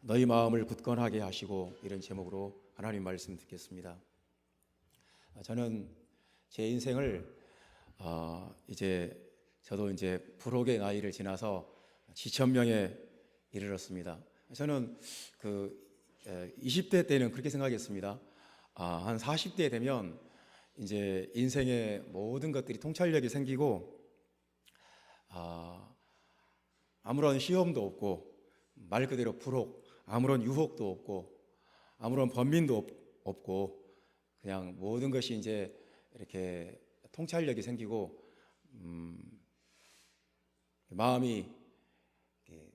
너희 마음을 굳건하게 하시고, 이런 제목으로 하나님 말씀 듣겠습니다. 저는 제 인생을 저도 이제 불혹의 나이를 지나서 지천명에 이르렀습니다. 저는 20대 때는 그렇게 생각했습니다. 한 40대 되면 이제 인생의 모든 것들이 통찰력이 생기고, 아무런 시험도 없고, 말 그대로 불혹, 아무런 유혹도 없고, 아무런 번민도 없고, 그냥 모든 것이 이제 이렇게 통찰력이 생기고, 마음이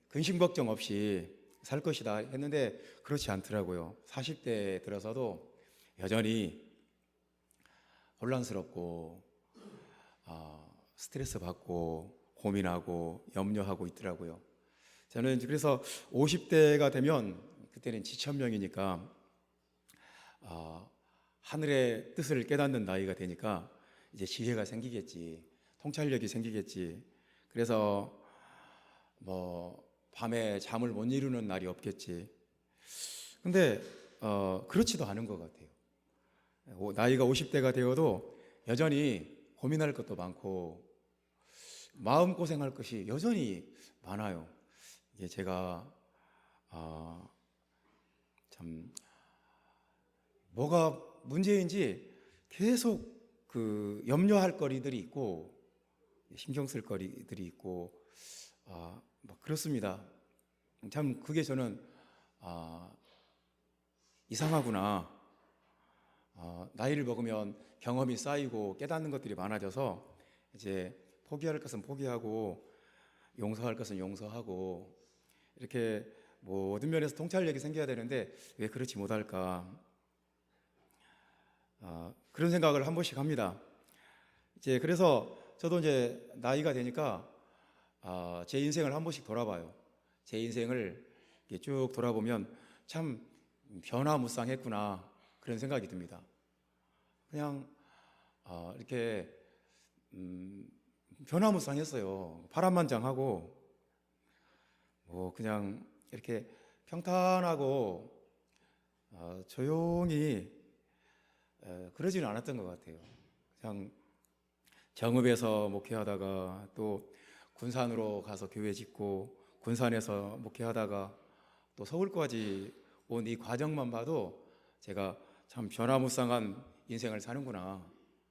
근심 걱정 없이 살 것이다 했는데 그렇지 않더라고요. 40대 들어서도 여전히 혼란스럽고, 스트레스 받고, 고민하고, 염려하고 있더라고요. 저는 그래서 50대가 되면, 그때는 지천명이니까 하늘의 뜻을 깨닫는 나이가 되니까 이제 지혜가 생기겠지, 통찰력이 생기겠지. 그래서 밤에 잠을 못 이루는 날이 없겠지. 근데 그렇지도 않은 것 같아요. 나이가 50대가 되어도 여전히 고민할 것도 많고, 마음고생할 것이 여전히 많아요. 이게 제가 참 뭐가 문제인지 계속 염려할 거리들이 있고, 신경 쓸 거리들이 있고, 그렇습니다. 참 그게 저는 이상하구나. 나이를 먹으면 경험이 쌓이고 깨닫는 것들이 많아져서 이제 포기할 것은 포기하고, 용서할 것은 용서하고, 이렇게 모든 면에서 통찰력이 생겨야 되는데 왜 그렇지 못할까? 그런 생각을 한 번씩 합니다. 이제 그래서 저도 이제 나이가 되니까 제 인생을 한 번씩 돌아봐요. 제 인생을 이렇게 쭉 돌아보면 참 변화무쌍했구나, 그런 생각이 듭니다. 그냥 이렇게 변화무쌍했어요. 파란만장하고, 그냥 이렇게 평탄하고 조용히 그러지는 않았던 것 같아요. 그냥 정읍에서 목회하다가 또 군산으로 가서 교회 짓고, 군산에서 목회하다가 또 서울까지 온 이 과정만 봐도 제가 참 변화무쌍한 인생을 사는구나,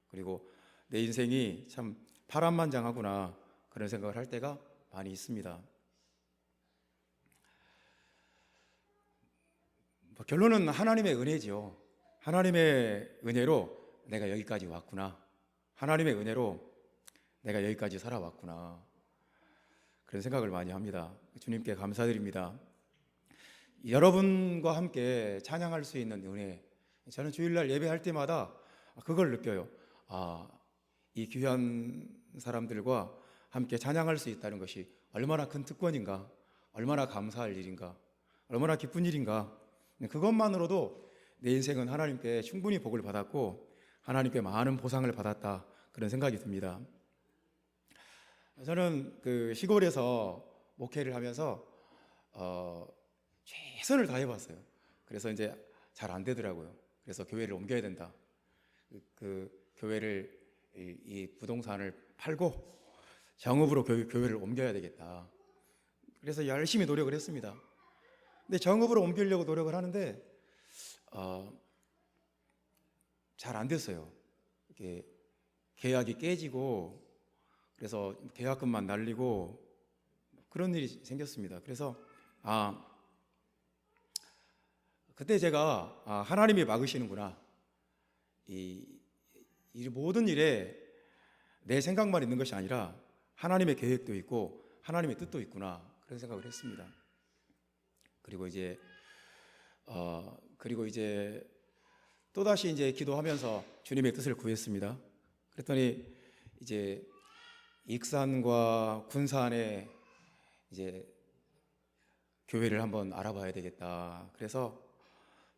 그리고 내 인생이 참 파란만장하구나, 그런 생각을 할 때가 많이 있습니다. 결론은 하나님의 은혜죠. 하나님의 은혜로 내가 여기까지 왔구나, 하나님의 은혜로 내가 여기까지 살아왔구나, 그런 생각을 많이 합니다. 주님께 감사드립니다. 여러분과 함께 찬양할 수 있는 은혜, 저는 주일날 예배할 때마다 그걸 느껴요. 이 귀한 사람들과 함께 찬양할 수 있다는 것이 얼마나 큰 특권인가, 얼마나 감사할 일인가, 얼마나 기쁜 일인가. 그것만으로도 내 인생은 하나님께 충분히 복을 받았고, 하나님께 많은 보상을 받았다, 그런 생각이 듭니다. 저는 시골에서 목회를 하면서 최선을 다해봤어요. 그래서 이제 잘 안 되더라고요. 그래서 교회를 옮겨야 된다. 교회를, 이 부동산을 팔고 정읍으로 교회를 옮겨야 되겠다. 그래서 열심히 노력을 했습니다. 근데 정읍으로 옮기려고 노력을 하는데 잘 안 됐어요. 이게 계약이 깨지고, 그래서 계약금만 날리고 그런 일이 생겼습니다. 그래서 그때 제가 하나님이 막으시는구나, 이 모든 일에 내 생각만 있는 것이 아니라 하나님의 계획도 있고 하나님의 뜻도 있구나, 그런 생각을 했습니다. 그리고 이제 또다시 이제 기도하면서 주님의 뜻을 구했습니다. 그랬더니 이제 익산과 군산에 이제 교회를 한번 알아봐야 되겠다. 그래서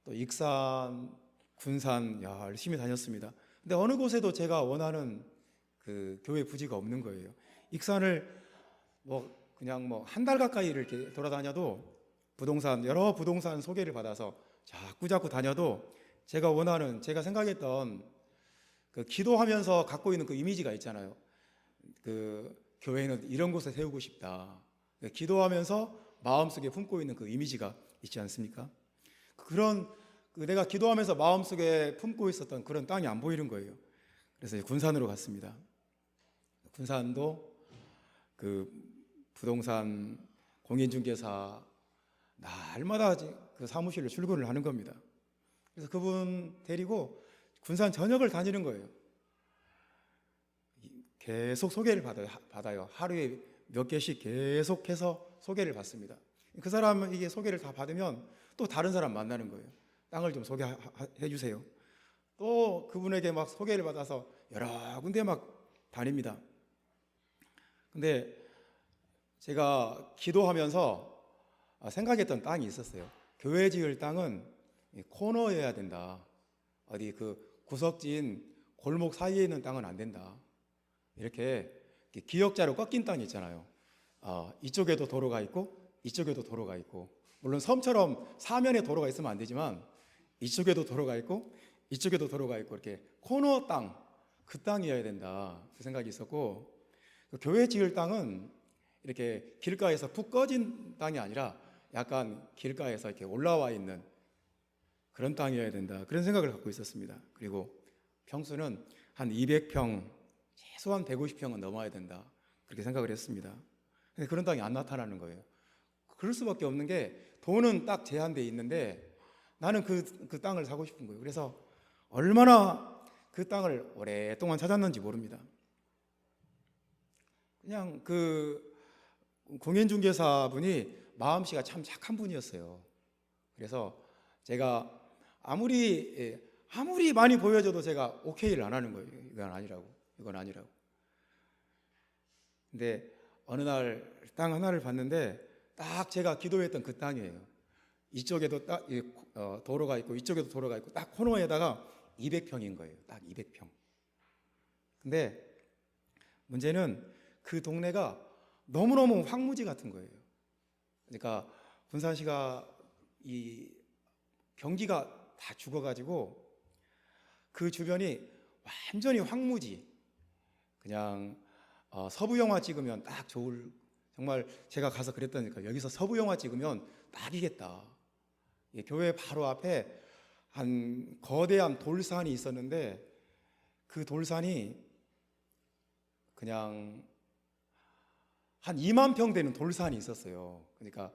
또 익산, 군산 열심히 다녔습니다. 근데 어느 곳에도 제가 원하는 교회 부지가 없는 거예요. 익산을 그냥 한 달 가까이 이렇게 돌아다녀도 여러 부동산 소개를 받아서 자꾸 다녀도 제가 원하는, 제가 생각했던 그 기도하면서 갖고 있는 그 이미지가 있잖아요. 그 교회는 이런 곳에 세우고 싶다. 기도하면서 마음속에 품고 있는 그 이미지가 있지 않습니까? 그런 내가 기도하면서 마음속에 품고 있었던 그런 땅이 안 보이는 거예요. 그래서 군산으로 갔습니다. 군산도 그 부동산 공인중개사 날마다 그 사무실로 출근을 하는 겁니다. 그래서 그분 데리고 군산 전역을 다니는 거예요. 계속 소개를 받아요. 하루에 몇 개씩 계속해서 소개를 받습니다. 그 사람 이게 소개를 다 받으면 또 다른 사람 만나는 거예요. 땅을 좀 소개해 주세요. 또 그분에게 막 소개를 받아서 여러 군데 막 다닙니다. 근데 제가 기도하면서 생각했던 땅이 있었어요. 교회 지을 땅은 코너여야 된다. 어디 그 구석진 골목 사이에 있는 땅은 안 된다. 이렇게 기역자로 꺾인 땅이 있잖아요. 이쪽에도 도로가 있고 이쪽에도 도로가 있고, 물론 섬처럼 사면에 도로가 있으면 안 되지만 이쪽에도 도로가 있고 이쪽에도 도로가 있고, 이렇게 코너 땅, 그 땅이어야 된다, 그 생각이 있었고, 그 교회 지을 땅은 이렇게 길가에서 푹 꺼진 땅이 아니라 약간 길가에서 이렇게 올라와 있는 그런 땅이어야 된다, 그런 생각을 갖고 있었습니다. 그리고 평수는 한 200평, 최소한 150평은 넘어야 된다, 그렇게 생각을 했습니다. 근데 그런 땅이 안 나타나는 거예요. 그럴 수밖에 없는 게 돈은 딱 제한되어 있는데 나는 그 땅을 사고 싶은 거예요. 그래서 얼마나 그 땅을 오랫동안 찾았는지 모릅니다. 그냥 그 공인중개사분이 마음씨가 참 착한 분이었어요. 그래서 제가 아무리 많이 보여줘도 제가 오케이를 안 하는 거예요. 이건 아니라고. 근데 어느 날 땅 하나를 봤는데 딱 제가 기도했던 그 땅이에요. 이쪽에도 도로가 있고 이쪽에도 도로가 있고 딱 코너에다가 200평인 거예요. 딱 200평. 근데 문제는 그 동네가 너무너무 황무지 같은 거예요. 그러니까 군산시가 이 경기가 다 죽어가지고 그 주변이 완전히 황무지. 그냥 서부 영화 찍으면 딱 좋을, 정말 제가 가서 그랬다니까, 여기서 서부 영화 찍으면 딱이겠다. 교회 바로 앞에 한 거대한 돌산이 있었는데 그 돌산이 그냥 한 2만 평 되는 돌산이 있었어요. 그러니까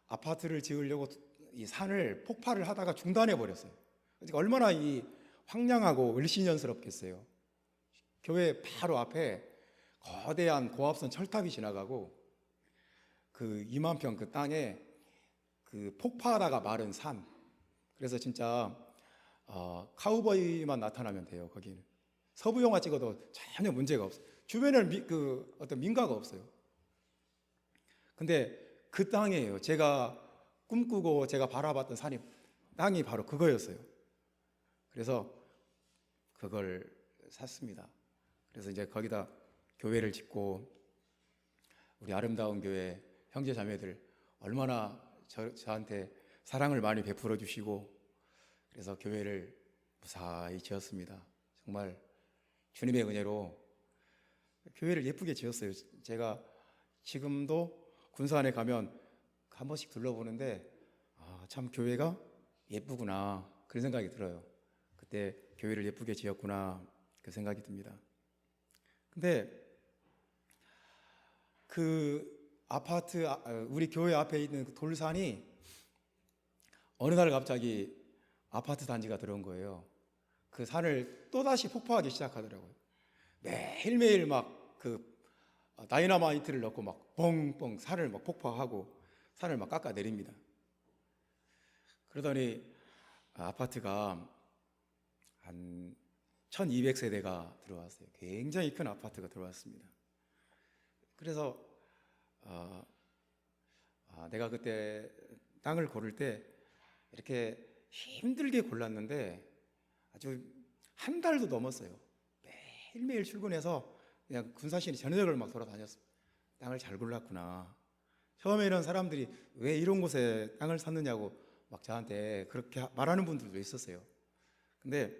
아파트를 지으려고 이 산을 폭발을 하다가 중단해 버렸어요. 그러니까 얼마나 이 황량하고 을씨년스럽겠어요. 교회 바로 앞에 거대한 고압선 철탑이 지나가고 그 2만 평 그 땅에 그 폭파하다가 마른 산. 그래서 진짜 카우보이만 나타나면 돼요. 거기는 서부 영화 찍어도 전혀 문제가 없어요. 주변에는 그 어떤 민가가 없어요. 근데 그 땅이에요. 제가 꿈꾸고 제가 바라봤던 땅이 바로 그거였어요. 그래서 그걸 샀습니다. 그래서 이제 거기다 교회를 짓고 우리 아름다운 교회 형제 자매들 얼마나 저한테 사랑을 많이 베풀어 주시고, 그래서 교회를 무사히 지었습니다. 정말 주님의 은혜로 교회를 예쁘게 지었어요. 제가 지금도 군산에 가면 한 번씩 둘러보는데 참 교회가 예쁘구나, 그런 생각이 들어요. 그때 교회를 예쁘게 지었구나, 그 생각이 듭니다. 근데 그 아파트, 우리 교회 앞에 있는 그 돌산이 어느 날 갑자기 아파트 단지가 들어온 거예요. 그 산을 또다시 폭파하기 시작하더라고요. 매일매일 막 그 다이너마이트를 넣고 막 뻥뻥 산을 막 폭파하고 산을 막 깎아 내립니다. 그러더니 아파트가 한 1200세대가 들어왔어요. 굉장히 큰 아파트가 들어왔습니다. 그래서 내가 그때 땅을 고를 때 이렇게 힘들게 골랐는데 아주 한 달도 넘었어요. 매일매일 출근해서 그냥 군산시 전역을 막 돌아다녔어요. 땅을 잘 골랐구나. 처음에는 사람들이 왜 이런 곳에 땅을 샀느냐고 막 저한테 그렇게 말하는 분들도 있었어요. 근데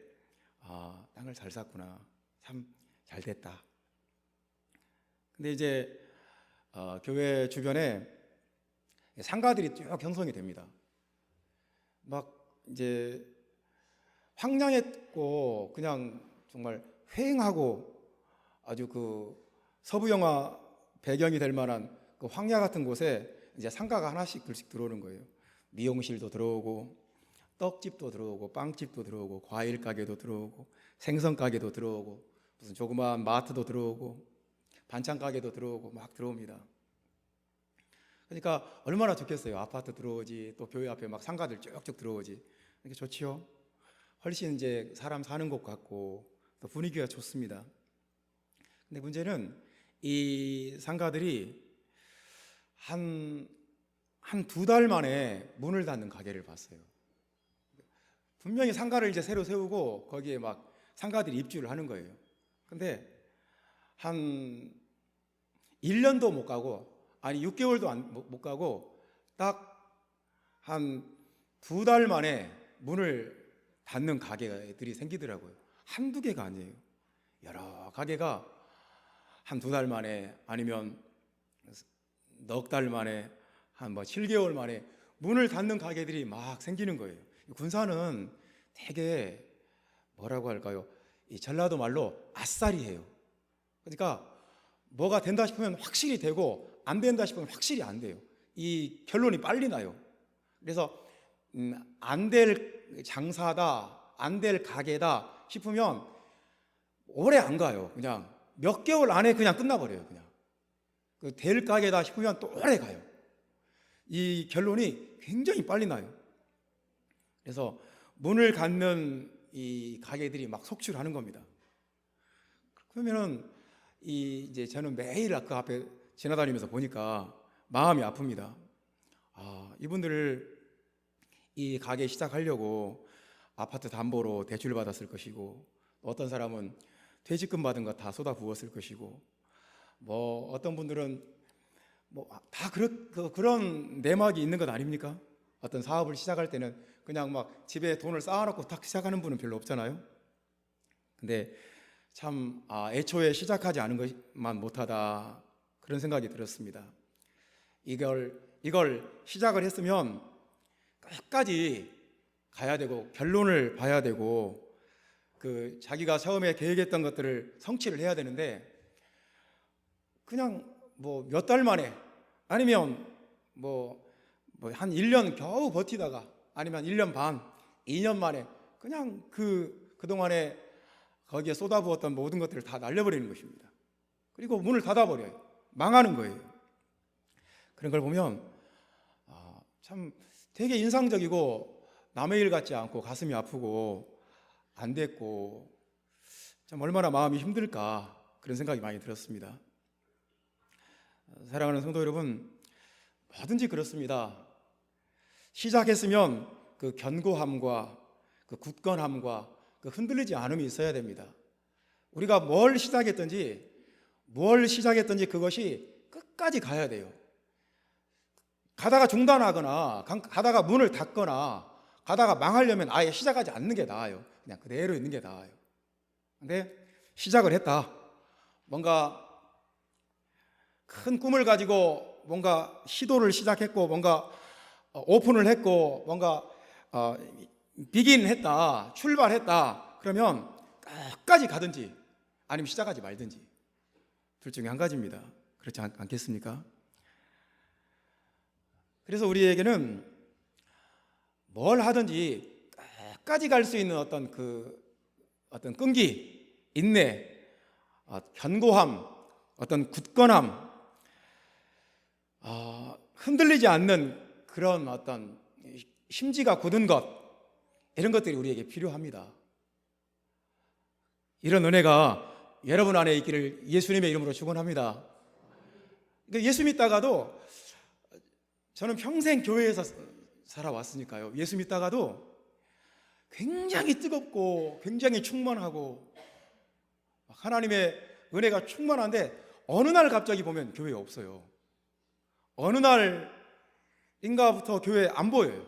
땅을 잘 샀구나, 참 잘 됐다. 근데 이제 교회 주변에 상가들이 쭉 형성이 됩니다. 막 이제 황량했고 그냥 정말 휑하고 아주 그 서부 영화 배경이 될 만한 그 황야 같은 곳에 이제 상가가 하나씩 둘씩 들어오는 거예요. 미용실도 들어오고 떡집도 들어오고 빵집도 들어오고 과일 가게도 들어오고 생선 가게도 들어오고 무슨 조그마한 마트도 들어오고 반찬 가게도 들어오고 막 들어옵니다. 그러니까 얼마나 좋겠어요. 아파트 들어오지, 또 교회 앞에 막 상가들 쭉쭉 들어오지. 이게 좋지요. 훨씬 이제 사람 사는 곳 같고 또 분위기가 좋습니다. 근데 문제는 이 상가들이 한 2달 만에 문을 닫는 가게를 봤어요. 분명히 상가를 이제 새로 세우고 거기에 막 상가들이 입주를 하는 거예요. 근데 한 1년도 못 가고, 아니 6개월도 못 가고 딱 한 2달 만에 문을 닫는 가게들이 생기더라고요. 한두 개가 아니에요. 여러 가게가 한 2달 만에, 아니면 넉 달 만에, 한 7개월 만에 문을 닫는 가게들이 막 생기는 거예요. 군산은 되게 뭐라고 할까요? 이 전라도 말로 아싸리해요. 그러니까 뭐가 된다 싶으면 확실히 되고 안 된다 싶으면 확실히 안 돼요. 이 결론이 빨리 나요. 그래서 안 될 장사다, 안 될 가게다 싶으면 오래 안 가요. 그냥 몇 개월 안에 그냥 끝나버려요. 그냥 그 될 가게다 싶으면 또 오래 가요. 이 결론이 굉장히 빨리 나요. 그래서 문을 닫는 이 가게들이 막 속출하는 겁니다. 그러면은 이제 저는 매일 그 앞에 지나다니면서 보니까 마음이 아픕니다. 이분들 이 가게 시작하려고 아파트 담보로 대출 받았을 것이고, 어떤 사람은 퇴직금 받은 거 다 쏟아 부었을 것이고, 뭐 어떤 분들은 뭐 다 그런 내막이 있는 것 아닙니까? 어떤 사업을 시작할 때는 그냥 막 집에 돈을 쌓아놓고 딱 시작하는 분은 별로 없잖아요. 근데 참 애초에 시작하지 않은 것만 못하다, 그런 생각이 들었습니다. 이걸 시작을 했으면 끝까지 가야 되고 결론을 봐야 되고 그 자기가 처음에 계획했던 것들을 성취를 해야 되는데, 그냥 뭐 몇 달 만에, 아니면 뭐 한 1년 겨우 버티다가, 아니면 1년 반, 2년 만에 그냥 그동안에 거기에 쏟아부었던 모든 것들을 다 날려버리는 것입니다. 그리고 문을 닫아버려요. 망하는 거예요. 그런 걸 보면 참 되게 인상적이고 남의 일 같지 않고 가슴이 아프고 안 됐고 참 얼마나 마음이 힘들까, 그런 생각이 많이 들었습니다. 사랑하는 성도 여러분, 뭐든지 그렇습니다. 시작했으면 그 견고함과 그 굳건함과 그 흔들리지 않음이 있어야 됩니다. 우리가 뭘 시작했든지 그것이 끝까지 가야 돼요. 가다가 중단하거나 가다가 문을 닫거나 가다가 망하려면 아예 시작하지 않는 게 나아요. 그냥 그대로 있는 게 나아요. 근데 시작을 했다, 뭔가 큰 꿈을 가지고 뭔가 시도를 시작했고, 뭔가 오픈을 했고, 뭔가 비긴했다, 출발했다, 그러면 끝까지 가든지 아니면 시작하지 말든지, 둘 중에 한 가지입니다. 그렇지 않겠습니까? 그래서 우리에게는 뭘 하든지 끝까지 갈 수 있는 어떤 끈기, 인내, 견고함, 어떤 굳건함, 흔들리지 않는 그런 어떤 심지가 굳은 것, 이런 것들이 우리에게 필요합니다. 이런 은혜가 여러분 안에 있기를 예수님의 이름으로 축원합니다. 예수 믿다가도, 저는 평생 교회에서 살아왔으니까요, 예수 믿다가도 굉장히 뜨겁고 굉장히 충만하고 하나님의 은혜가 충만한데 어느 날 갑자기 보면 교회에 없어요. 어느 날인가부터 교회 안 보여요.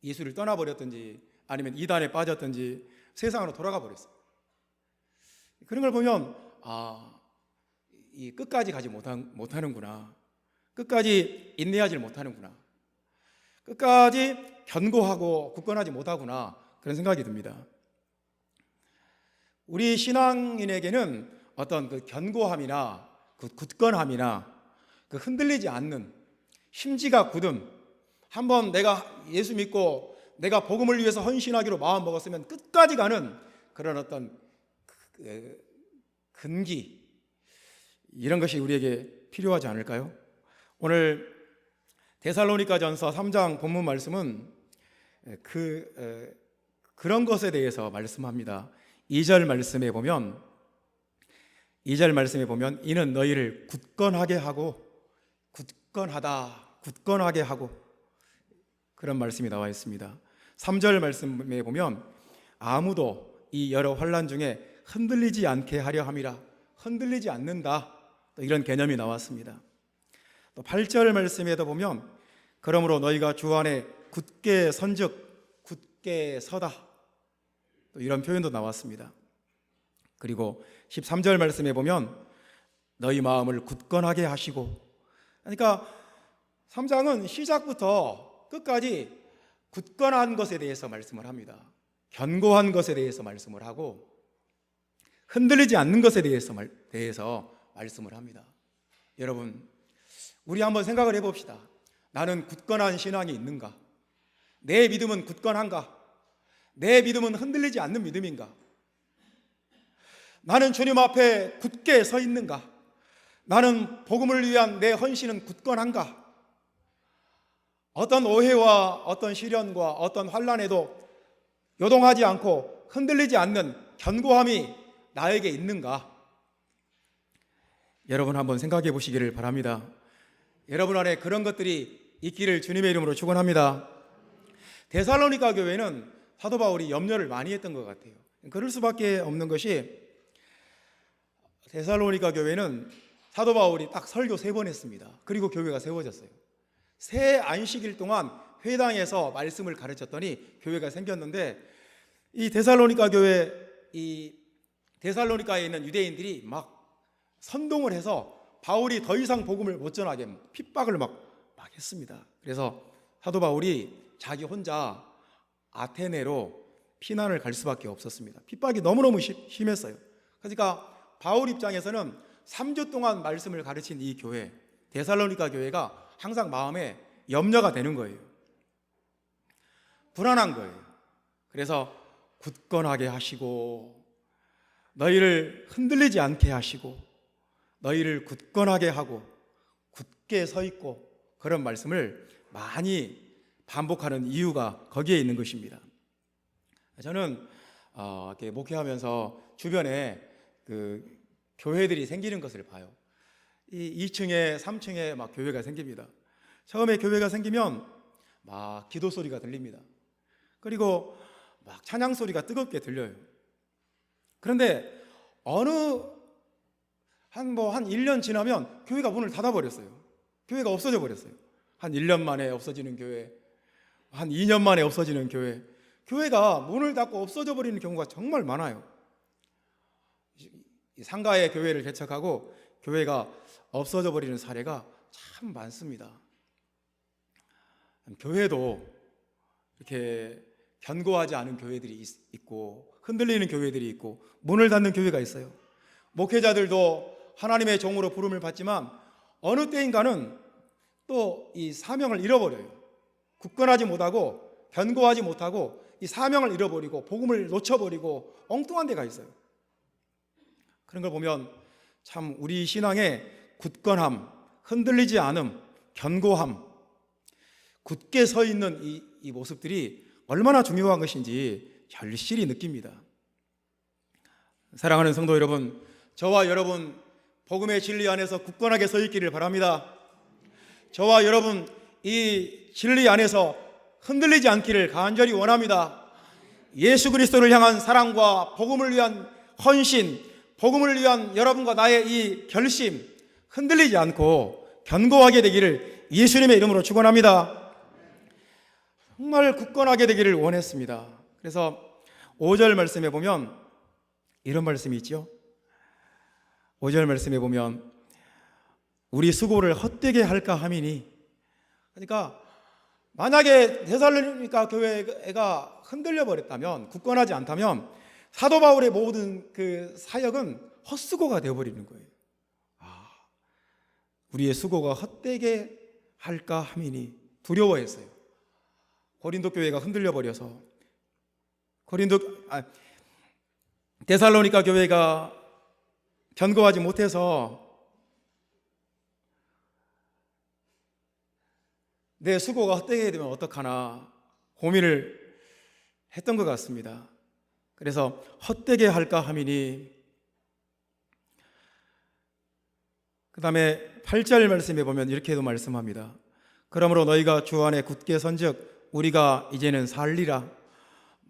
예수를 떠나버렸든지 아니면 이단에 빠졌든지 세상으로 돌아가 버렸어요. 그런 걸 보면 이 끝까지 가지 못하는구나. 끝까지 인내하지 못하는구나. 끝까지 견고하고 굳건하지 못하구나. 그런 생각이 듭니다. 우리 신앙인에게는 어떤 그 견고함이나 그 굳건함이나 그 흔들리지 않는 심지가 굳음, 한번 내가 예수 믿고 내가 복음을 위해서 헌신하기로 마음 먹었으면 끝까지 가는 그런 어떤 근기, 이런 것이 우리에게 필요하지 않을까요? 오늘 데살로니가전서 3장 본문 말씀은 그런 것에 대해서 말씀합니다. 2절 말씀에 보면 이는 너희를 굳건하게 하고 굳건하게 하고, 그런 말씀이 나와 있습니다. 3절 말씀에 보면 아무도 이 여러 환난 중에 흔들리지 않게 하려 함이라. 흔들리지 않는다, 이런 개념이 나왔습니다. 또 8절 말씀에도 보면 그러므로 너희가 주 안에 굳게 선즉 굳게 서다, 또 이런 표현도 나왔습니다. 그리고 13절 말씀에 보면 너희 마음을 굳건하게 하시고, 그러니까 3장은 시작부터 끝까지 굳건한 것에 대해서 말씀을 합니다. 견고한 것에 대해서 말씀을 하고 흔들리지 않는 것에 대해서 말씀을 합니다. 여러분, 우리 한번 생각을 해봅시다. 나는 굳건한 신앙이 있는가? 내 믿음은 굳건한가? 내 믿음은 흔들리지 않는 믿음인가? 나는 주님 앞에 굳게 서 있는가? 나는 복음을 위한 내 헌신은 굳건한가? 어떤 오해와 어떤 시련과 어떤 환난에도 요동하지 않고 흔들리지 않는 견고함이 나에게 있는가? 여러분 한번 생각해 보시기를 바랍니다. 여러분 안에 그런 것들이 있기를 주님의 이름으로 축원합니다. 데살로니가 교회는 사도 바울이 염려를 많이 했던 것 같아요. 그럴 수밖에 없는 것이, 데살로니가 교회는 사도 바울이 딱 설교 3번 했습니다. 그리고 교회가 세워졌어요. 새 안식일 동안 회당에서 말씀을 가르쳤더니 교회가 생겼는데, 이 데살로니가 교회, 이 데살로니가에 있는 유대인들이 막 선동을 해서 바울이 더 이상 복음을 못 전하게 핍박을 막 했습니다. 그래서 사도 바울이 자기 혼자 아테네로 피난을 갈 수밖에 없었습니다. 핍박이 너무너무 심했어요. 그러니까 바울 입장에서는 3주 동안 말씀을 가르친 이 교회, 데살로니가 교회가 항상 마음에 염려가 되는 거예요. 불안한 거예요. 그래서 굳건하게 하시고, 너희를 흔들리지 않게 하시고, 너희를 굳건하게 하고 굳게 서 있고, 그런 말씀을 많이 반복하는 이유가 거기에 있는 것입니다. 저는 이렇게 목회하면서 주변에 그 교회들이 생기는 것을 봐요. 이 2층에 3층에 막 교회가 생깁니다. 처음에 교회가 생기면 막 기도 소리가 들립니다. 그리고 막 찬양 소리가 뜨겁게 들려요. 그런데 한 1년 지나면 교회가 문을 닫아버렸어요. 교회가 없어져 버렸어요. 한 1년 만에 없어지는 교회, 한 2년 만에 없어지는 교회, 교회가 문을 닫고 없어져 버리는 경우가 정말 많아요. 상가의 교회를 개척하고 교회가 없어져 버리는 사례가 참 많습니다. 교회도 이렇게 견고하지 않은 교회들이 있고, 흔들리는 교회들이 있고, 문을 닫는 교회가 있어요. 목회자들도 하나님의 종으로 부름을 받지만 어느 때인가는 또 이 사명을 잃어버려요. 굳건하지 못하고 견고하지 못하고 이 사명을 잃어버리고 복음을 놓쳐버리고 엉뚱한 데가 있어요. 그런 걸 보면 참 우리 신앙의 굳건함, 흔들리지 않음, 견고함, 굳게 서 있는 이 모습들이 얼마나 중요한 것인지 절실히 느낍니다. 사랑하는 성도 여러분, 저와 여러분 복음의 진리 안에서 굳건하게 서 있기를 바랍니다. 저와 여러분 이 진리 안에서 흔들리지 않기를 간절히 원합니다. 예수 그리스도를 향한 사랑과 복음을 위한 헌신, 복음을 위한 여러분과 나의 이 결심, 흔들리지 않고 견고하게 되기를 예수님의 이름으로 축원합니다. 정말 굳건하게 되기를 원했습니다. 그래서 5절 말씀에 보면 이런 말씀이 있죠. 5절 말씀에 보면 우리 수고를 헛되게 할까 함이니, 그러니까 만약에 데살로니가 교회가 흔들려 버렸다면, 굳건하지 않다면 사도 바울의 모든 그 사역은 헛수고가 되어버리는 거예요. 우리의 수고가 헛되게 할까 함이니 두려워했어요. 고린도 교회가 흔들려 버려서, 데살로니가 교회가 견고하지 못해서 내 수고가 헛되게 되면 어떡하나 고민을 했던 것 같습니다. 그래서 헛되게 할까 함이니, 그 다음에 8절 말씀에 보면 이렇게도 말씀합니다. 그러므로 너희가 주 안에 굳게 선즉 우리가 이제는 살리라.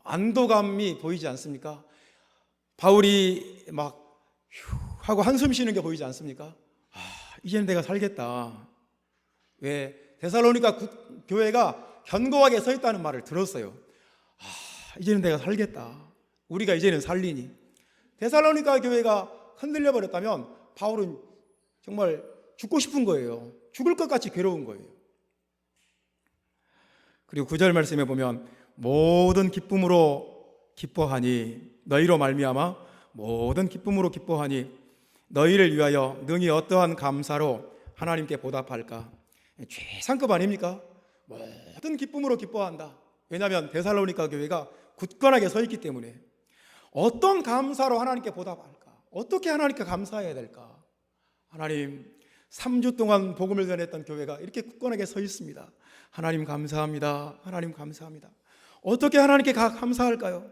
안도감이 보이지 않습니까? 바울이 막 휴 하고 한숨 쉬는 게 보이지 않습니까? 이제는 내가 살겠다. 왜? 데살로니가 교회가 견고하게 서 있다는 말을 들었어요. 이제는 내가 살겠다. 우리가 이제는 살리니. 데살로니가 교회가 흔들려 버렸다면 바울은 정말 죽고 싶은 거예요. 죽을 것 같이 괴로운 거예요. 그리고 9절 말씀에 보면 모든 기쁨으로 기뻐하니, 너희로 말미암아 모든 기쁨으로 기뻐하니 너희를 위하여 능히 어떠한 감사로 하나님께 보답할까. 최상급 아닙니까? 모든 기쁨으로 기뻐한다. 왜냐하면 데살로니가 교회가 굳건하게 서 있기 때문에. 어떤 감사로 하나님께 보답할까? 어떻게 하나님께 감사해야 될까? 하나님, 3주 동안 복음을 전했던 교회가 이렇게 굳건하게 서 있습니다. 하나님 감사합니다. 하나님 감사합니다. 어떻게 하나님께 감사할까요?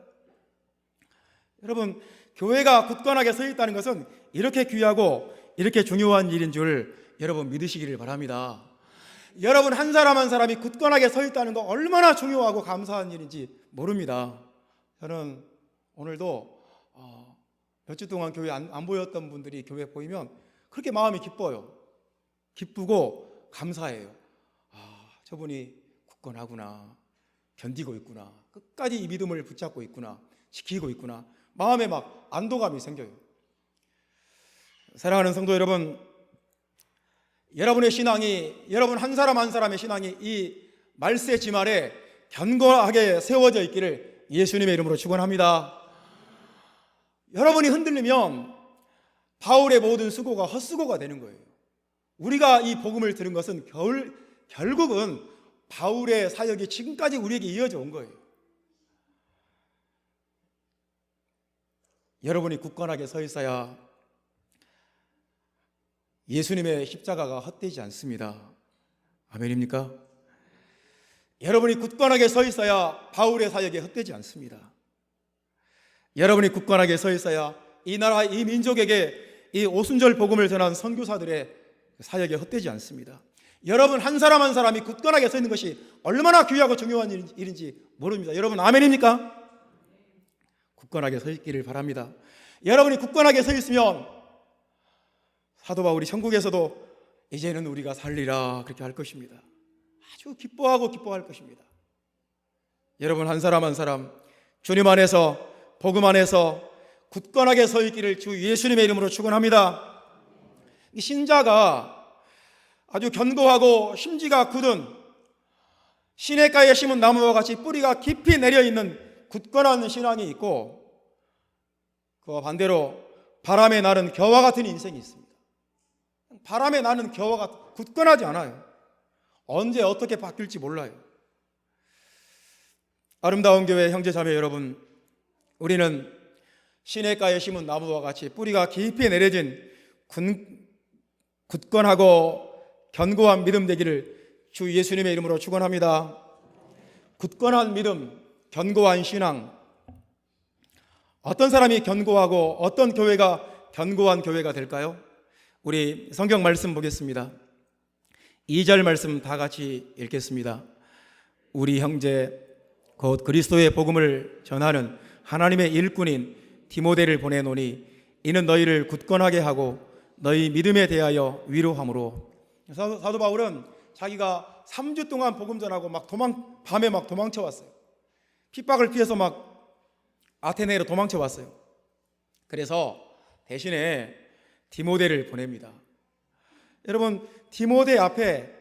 여러분, 교회가 굳건하게 서 있다는 것은 이렇게 귀하고 이렇게 중요한 일인 줄 여러분 믿으시기를 바랍니다. 여러분 한 사람 한 사람이 굳건하게 서 있다는 거 얼마나 중요하고 감사한 일인지 모릅니다. 저는 오늘도 몇 주 동안 교회 안 보였던 분들이 교회 보이면 그렇게 마음이 기뻐요. 기쁘고 감사해요. 저분이 굳건하구나, 견디고 있구나, 끝까지 이 믿음을 붙잡고 있구나, 지키고 있구나, 마음에 막 안도감이 생겨요. 사랑하는 성도 여러분, 여러분의 신앙이, 여러분 한 사람 한 사람의 신앙이 이 말세 지말에 견고하게 세워져 있기를 예수님의 이름으로 축원합니다. 여러분이 흔들리면 바울의 모든 수고가 헛수고가 되는 거예요. 우리가 이 복음을 들은 것은 결국은 바울의 사역이 지금까지 우리에게 이어져 온 거예요. 여러분이 굳건하게 서 있어야 예수님의 십자가가 헛되지 않습니다. 아멘입니까? 여러분이 굳건하게 서 있어야 바울의 사역이 헛되지 않습니다. 여러분이 굳건하게 서 있어야 이 나라, 이 민족에게 이 오순절 복음을 전한 선교사들의 사역이 헛되지 않습니다. 여러분 한 사람 한 사람이 굳건하게 서 있는 것이 얼마나 귀하고 중요한 일인지 모릅니다. 여러분 아멘입니까? 굳건하게 서 있기를 바랍니다. 여러분이 굳건하게 서 있으면 사도 바울이 천국에서도 이제는 우리가 살리라 그렇게 할 것입니다. 아주 기뻐하고 기뻐할 것입니다. 여러분 한 사람 한 사람 주님 안에서, 복음 안에서 굳건하게 서 있기를 주 예수님의 이름으로 축원합니다. 이 신자가 아주 견고하고 심지가 굳은 시냇가에 심은 나무와 같이 뿌리가 깊이 내려있는 굳건한 신앙이 있고, 그와 반대로 바람에 나는 겨와 같은 인생이 있습니다. 바람에 나는 겨와 같은, 굳건하지 않아요. 언제 어떻게 바뀔지 몰라요. 아름다운 교회 형제 자매 여러분, 우리는 시냇가에 심은 나무와 같이 뿌리가 깊이 내려진 굳건하고 견고한 믿음 되기를 주 예수님의 이름으로 축원합니다. 굳건한 믿음, 견고한 신앙. 어떤 사람이 견고하고 어떤 교회가 견고한 교회가 될까요? 우리 성경 말씀 보겠습니다. 2절 말씀 다 같이 읽겠습니다. 우리 형제 곧 그리스도의 복음을 전하는 하나님의 일꾼인 디모데를 보내노니 이는 너희를 굳건하게 하고 너희 믿음에 대하여 위로함으로 사도 바울은 자기가 3주 동안 복음 전하고 밤에 막 도망쳐 왔어요. 핍박을 피해서 막 아테네로 도망쳐 왔어요. 그래서 대신에 디모데를 보냅니다. 여러분, 디모데 앞에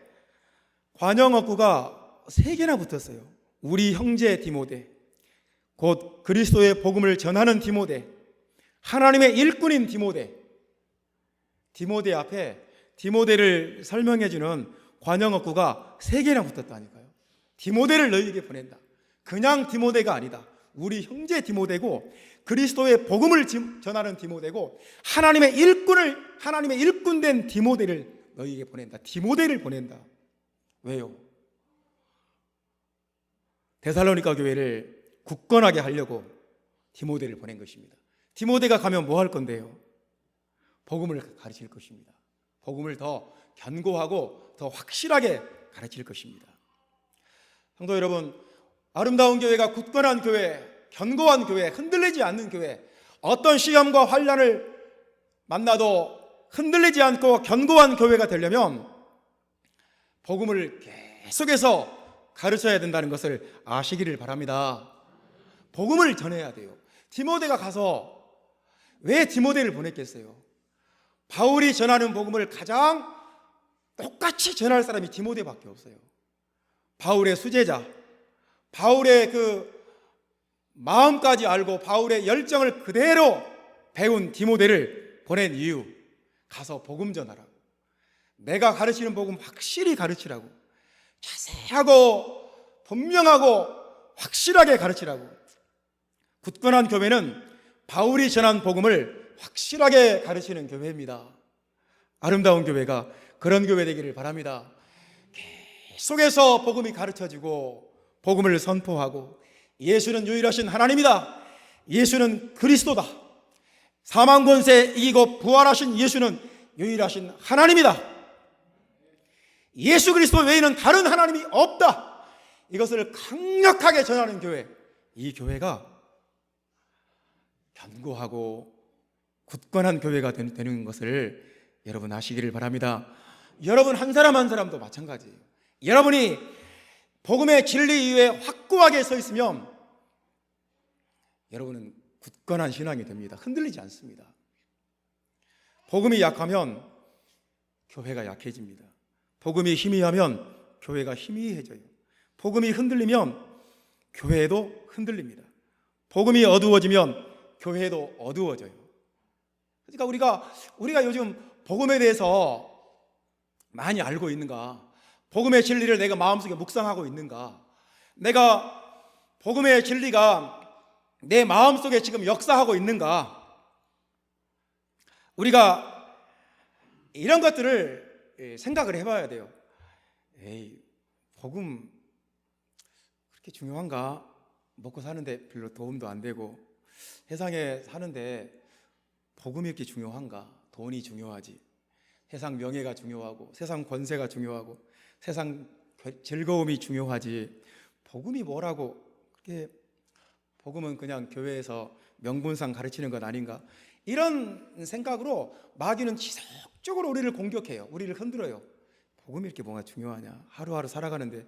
관형어구가 3개나 붙었어요. 우리 형제 디모데, 곧 그리스도의 복음을 전하는 디모데, 하나님의 일꾼인 디모데. 디모데 앞에 디모데를 설명해주는 관형어구가 3개나 붙었다니까요. 디모데를 너희에게 보낸다. 그냥 디모데가 아니다. 우리 형제 디모데고, 그리스도의 복음을 전하는 디모데고, 하나님의 일꾼된 디모데를 너희에게 보낸다. 디모데를 보낸다. 왜요? 데살로니가 교회를 굳건하게 하려고 디모데를 보낸 것입니다. 디모데가 가면 뭐 할 건데요? 복음을 가르칠 것입니다. 복음을 더 견고하고 더 확실하게 가르칠 것입니다. 성도 여러분, 아름다운 교회가 굳건한 교회, 견고한 교회, 흔들리지 않는 교회, 어떤 시험과 환난을 만나도 흔들리지 않고 견고한 교회가 되려면 복음을 계속해서 가르쳐야 된다는 것을 아시기를 바랍니다. 복음을 전해야 돼요. 디모데가 가서 왜 디모데를 보냈겠어요? 바울이 전하는 복음을 가장 똑같이 전할 사람이 디모데밖에 없어요. 바울의 수제자, 바울의 그 마음까지 알고 바울의 열정을 그대로 배운 디모데를 보낸 이유, 가서 복음 전하라고, 내가 가르치는 복음 확실히 가르치라고, 자세하고 분명하고 확실하게 가르치라고. 굳건한 교회는 바울이 전한 복음을 확실하게 가르치는 교회입니다. 아름다운 교회가 그런 교회 되기를 바랍니다. 계속해서 복음이 가르쳐지고 복음을 선포하고, 예수는 유일하신 하나님이다, 예수는 그리스도다, 사망 권세 이기고 부활하신 예수는 유일하신 하나님이다, 예수 그리스도 외에는 다른 하나님이 없다, 이것을 강력하게 전하는 교회, 이 교회가 견고하고 굳건한 교회가 되는 것을 여러분 아시기를 바랍니다. 여러분 한 사람 한 사람도 마찬가지예요. 여러분이 복음의 진리 위에 확고하게 서 있으면 여러분은 굳건한 신앙이 됩니다. 흔들리지 않습니다. 복음이 약하면 교회가 약해집니다. 복음이 희미하면 교회가 희미해져요. 복음이 흔들리면 교회도 흔들립니다. 복음이 어두워지면 교회도 어두워져요. 그러니까 우리가 요즘 복음에 대해서 많이 알고 있는가? 복음의 진리를 내가 마음속에 묵상하고 있는가? 내가 복음의 진리가 내 마음속에 지금 역사하고 있는가? 우리가 이런 것들을 생각을 해봐야 돼요. 복음 그렇게 중요한가? 먹고 사는데 별로 도움도 안 되고, 세상에 사는데 복음이 이렇게 중요한가? 돈이 중요하지, 세상 명예가 중요하고, 세상 권세가 중요하고, 세상 즐거움이 중요하지, 복음이 뭐라고, 그렇게 복음은 그냥 교회에서 명분상 가르치는 것 아닌가, 이런 생각으로 마귀는 지속적으로 우리를 공격해요. 우리를 흔들어요. 복음이 이렇게 뭐가 중요하냐, 하루하루 살아가는데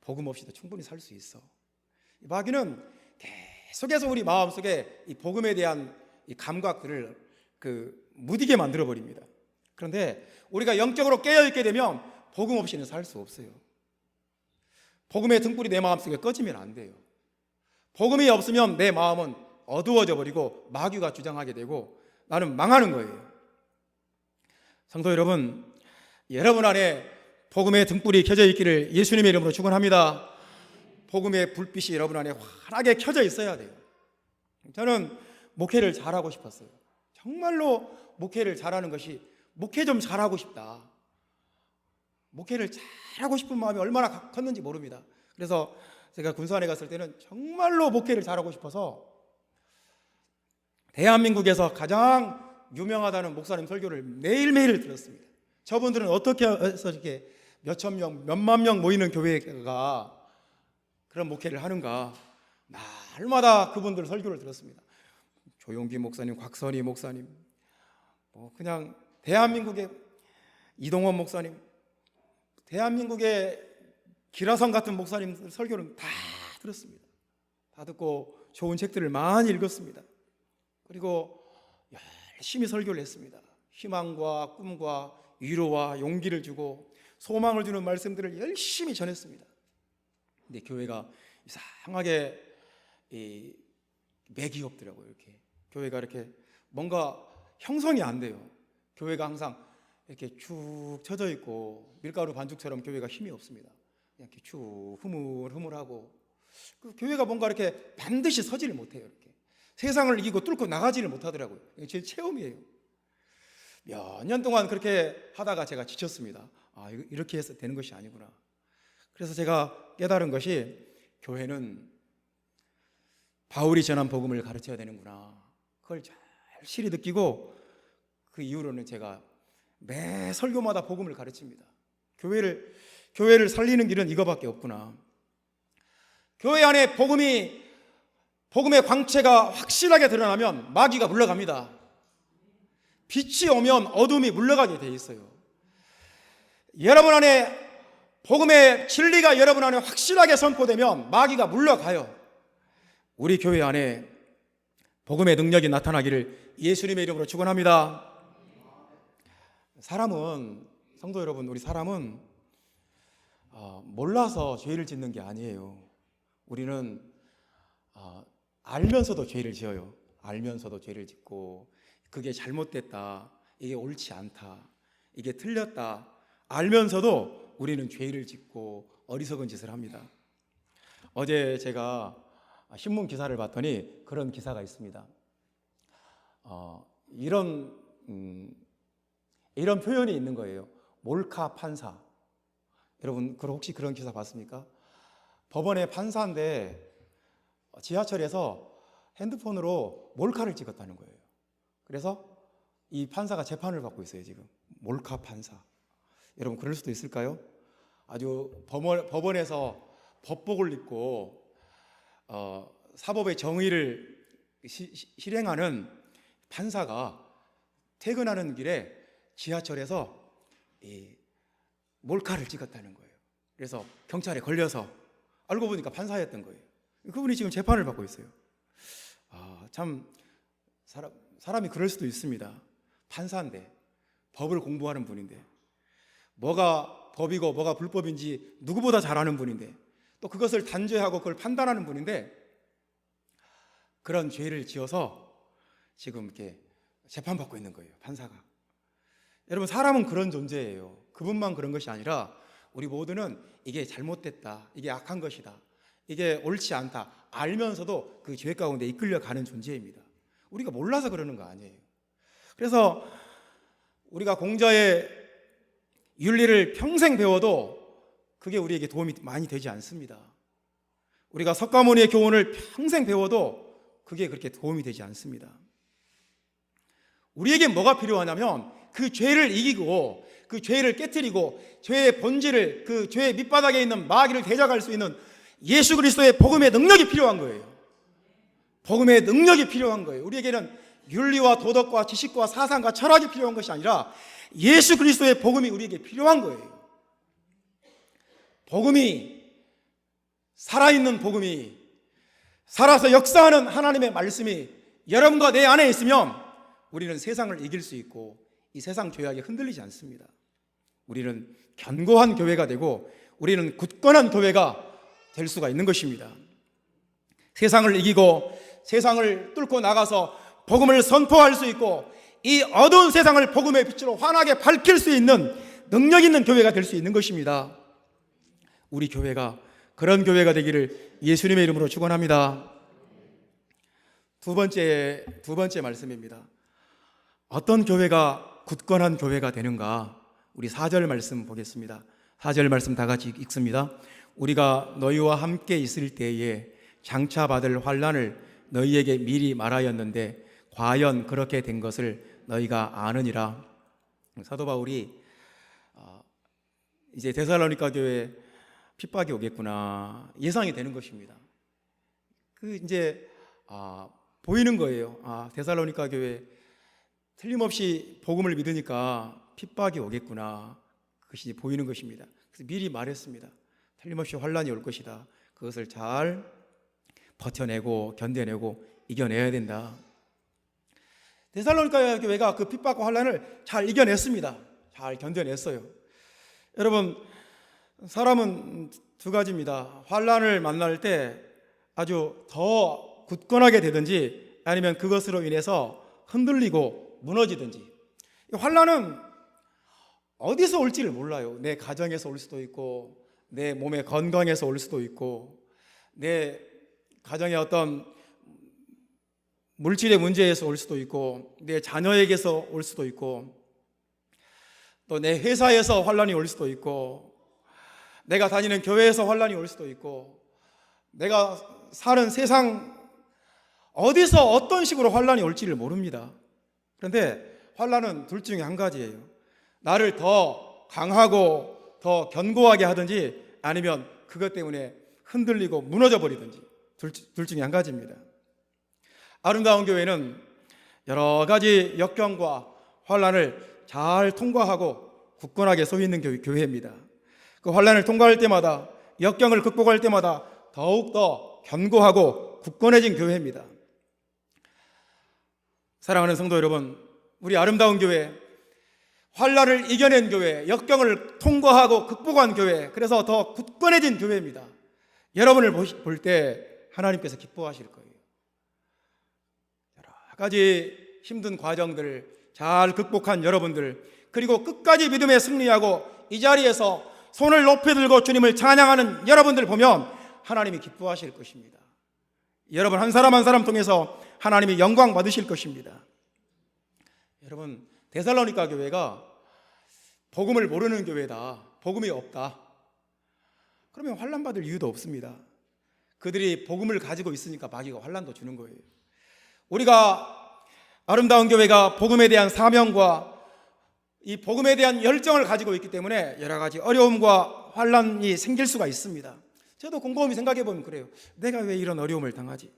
복음 없이도 충분히 살 수 있어. 마귀는 계속해서 우리 마음속에 이 복음에 대한 이 감각들을 무디게 만들어 버립니다. 그런데 우리가 영적으로 깨어있게 되면 복음 없이는 살 수 없어요. 복음의 등불이 내 마음속에 꺼지면 안 돼요. 복음이 없으면 내 마음은 어두워져 버리고 마귀가 주장하게 되고 나는 망하는 거예요. 성도 여러분, 여러분 안에 복음의 등불이 켜져 있기를 예수님의 이름으로 축원합니다. 복음의 불빛이 여러분 안에 환하게 켜져 있어야 돼요. 저는 목회를 잘하고 싶었어요. 정말로 목회를 잘하는 것이, 목회 좀 잘하고 싶다, 목회를 잘하고 싶은 마음이 얼마나 컸는지 모릅니다. 그래서 제가 군산에 갔을 때는 정말로 목회를 잘하고 싶어서 대한민국에서 가장 유명하다는 목사님 설교를 매일매일 들었습니다. 저분들은 어떻게 해서 이렇게 몇천 명, 몇만 명 모이는 교회가 그런 목회를 하는가, 날마다 그분들 설교를 들었습니다. 조용기 목사님, 곽선희 목사님, 그냥 대한민국의 이동원 목사님, 대한민국의 기라성 같은 목사님 설교는 다 들었습니다. 다 듣고 좋은 책들을 많이 읽었습니다. 그리고 열심히 설교를 했습니다. 희망과 꿈과 위로와 용기를 주고 소망을 주는 말씀들을 열심히 전했습니다. 근데 교회가 이상하게 맥이 없더라고요. 이렇게 교회가 이렇게 뭔가 형성이 안 돼요. 교회가 항상 이렇게 쭉 쳐져 있고 밀가루 반죽처럼 교회가 힘이 없습니다. 그냥 이렇게 쭉 흐물흐물하고 그 교회가 뭔가 이렇게 반드시 서지를 못해요. 이렇게 세상을 이기고 뚫고 나가지를 못하더라고요. 제 체험이에요. 몇 년 동안 그렇게 하다가 제가 지쳤습니다. 이렇게 해서 되는 것이 아니구나. 그래서 제가 깨달은 것이 교회는 바울이 전한 복음을 가르쳐야 되는구나. 그걸 절실히 느끼고 그 이후로는 제가 매 설교마다 복음을 가르칩니다. 교회를 살리는 길은 이거밖에 없구나. 교회 안에 복음의 광채가 확실하게 드러나면 마귀가 물러갑니다. 빛이 오면 어둠이 물러가게 돼 있어요. 여러분 안에 복음의 진리가 여러분 안에 확실하게 선포되면 마귀가 물러가요. 우리 교회 안에 복음의 능력이 나타나기를 예수님의 이름으로 축원합니다. 성도 여러분, 우리 사람은 몰라서 죄를 짓는 게 아니에요. 우리는 알면서도 죄를 지어요. 알면서도 죄를 짓고 그게 잘못됐다, 이게 옳지 않다, 이게 틀렸다 알면서도 우리는 죄를 짓고 어리석은 짓을 합니다. 어제 제가 신문 기사를 봤더니 그런 기사가 있습니다. 이런 표현이 있는 거예요. 몰카 판사. 여러분 혹시 그런 기사 봤습니까? 법원의 판사인데 지하철에서 핸드폰으로 몰카를 찍었다는 거예요. 그래서 이 판사가 재판을 받고 있어요. 지금 몰카 판사. 여러분 그럴 수도 있을까요? 아주 법원에서 법복을 입고 사법의 정의를 실행하는 판사가 퇴근하는 길에 지하철에서 몰카를 찍었다는 거예요. 그래서 경찰에 걸려서 알고 보니까 판사였던 거예요. 그분이 지금 재판을 받고 있어요. 참 사람이 그럴 수도 있습니다. 판사인데, 법을 공부하는 분인데, 뭐가 법이고 뭐가 불법인지 누구보다 잘 아는 분인데, 또 그것을 단죄하고 그걸 판단하는 분인데, 그런 죄를 지어서 지금 이렇게 재판받고 있는 거예요, 판사가. 여러분, 사람은 그런 존재예요. 그분만 그런 것이 아니라 우리 모두는 이게 잘못됐다, 이게 악한 것이다, 이게 옳지 않다 알면서도 그 죄 가운데 이끌려가는 존재입니다. 우리가 몰라서 그러는 거 아니에요. 그래서 우리가 공자의 윤리를 평생 배워도 그게 우리에게 도움이 많이 되지 않습니다. 우리가 석가모니의 교훈을 평생 배워도 그게 그렇게 도움이 되지 않습니다. 우리에게 뭐가 필요하냐면 그 죄를 이기고 그 죄를 깨트리고 죄의 본질을, 그 죄의 밑바닥에 있는 마귀를 대적할 수 있는 예수 그리스도의 복음의 능력이 필요한 거예요. 복음의 능력이 필요한 거예요. 우리에게는 윤리와 도덕과 지식과 사상과 철학이 필요한 것이 아니라 예수 그리스도의 복음이 우리에게 필요한 거예요. 복음이, 살아있는 복음이, 살아서 역사하는 하나님의 말씀이 여러분과 내 안에 있으면 우리는 세상을 이길 수 있고 이 세상 죄악에 흔들리지 않습니다. 우리는 견고한 교회가 되고 우리는 굳건한 교회가 될 수가 있는 것입니다. 세상을 이기고 세상을 뚫고 나가서 복음을 선포할 수 있고 이 어두운 세상을 복음의 빛으로 환하게 밝힐 수 있는 능력 있는 교회가 될 수 있는 것입니다. 우리 교회가 그런 교회가 되기를 예수님의 이름으로 축원합니다. 두 번째 말씀입니다. 어떤 교회가 굳건한 교회가 되는가? 우리 4절 말씀 보겠습니다. 4절 말씀 다 같이 읽습니다. 우리가 너희와 함께 있을 때에 장차 받을 환난을 너희에게 미리 말하였는데 과연 그렇게 된 것을 너희가 아느니라. 사도 바울이 이제 데살로니가 교회에 핍박이 오겠구나 예상이 되는 것입니다. 이제 보이는 거예요. 데살로니가 교회 틀림없이 복음을 믿으니까 핍박이 오겠구나. 그것이 보이는 것입니다. 그래서 미리 말했습니다. 틀림없이 환란이 올 것이다. 그것을 잘 버텨내고 견뎌내고 이겨내야 된다. 데살로니가 교회가 그 핍박과 환란을 잘 이겨냈습니다. 잘 견뎌냈어요. 여러분, 사람은 두 가지입니다. 환란을 만날 때 아주 더 굳건하게 되든지 아니면 그것으로 인해서 흔들리고 무너지든지. 환란은 어디서 올지를 몰라요. 내 가정에서 올 수도 있고 내 몸의 건강에서 올 수도 있고 내 가정의 어떤 물질의 문제에서 올 수도 있고 내 자녀에게서 올 수도 있고 또 내 회사에서 환란이 올 수도 있고 내가 다니는 교회에서 환란이 올 수도 있고 내가 사는 세상 어디서 어떤 식으로 환란이 올지를 모릅니다. 그런데 환란은 둘 중에 한 가지예요. 나를 더 강하고 더 견고하게 하든지 아니면 그것 때문에 흔들리고 무너져 버리든지 둘 중에 한 가지입니다. 아름다운 교회는 여러 가지 역경과 환란을 잘 통과하고 굳건하게 서 있는 교회입니다. 그 환란을 통과할 때마다 역경을 극복할 때마다 더욱더 견고하고 굳건해진 교회입니다. 사랑하는 성도 여러분, 우리 아름다운 교회, 환란을 이겨낸 교회, 역경을 통과하고 극복한 교회, 그래서 더 굳건해진 교회입니다. 여러분을 볼 때 하나님께서 기뻐하실 거예요. 여러 가지 힘든 과정들 잘 극복한 여러분들, 그리고 끝까지 믿음에 승리하고 이 자리에서 손을 높이 들고 주님을 찬양하는 여러분들 보면 하나님이 기뻐하실 것입니다. 여러분 한 사람 한 사람 통해서 하나님이 영광 받으실 것입니다. 여러분, 데살로니가 교회가 복음을 모르는 교회다, 복음이 없다, 그러면 환난 받을 이유도 없습니다. 그들이 복음을 가지고 있으니까 마귀가 환난도 주는 거예요. 우리가 아름다운 교회가 복음에 대한 사명과 이 복음에 대한 열정을 가지고 있기 때문에 여러 가지 어려움과 환난이 생길 수가 있습니다. 저도 곰곰이 생각해 보면 그래요. 내가 왜 이런 어려움을 당하지?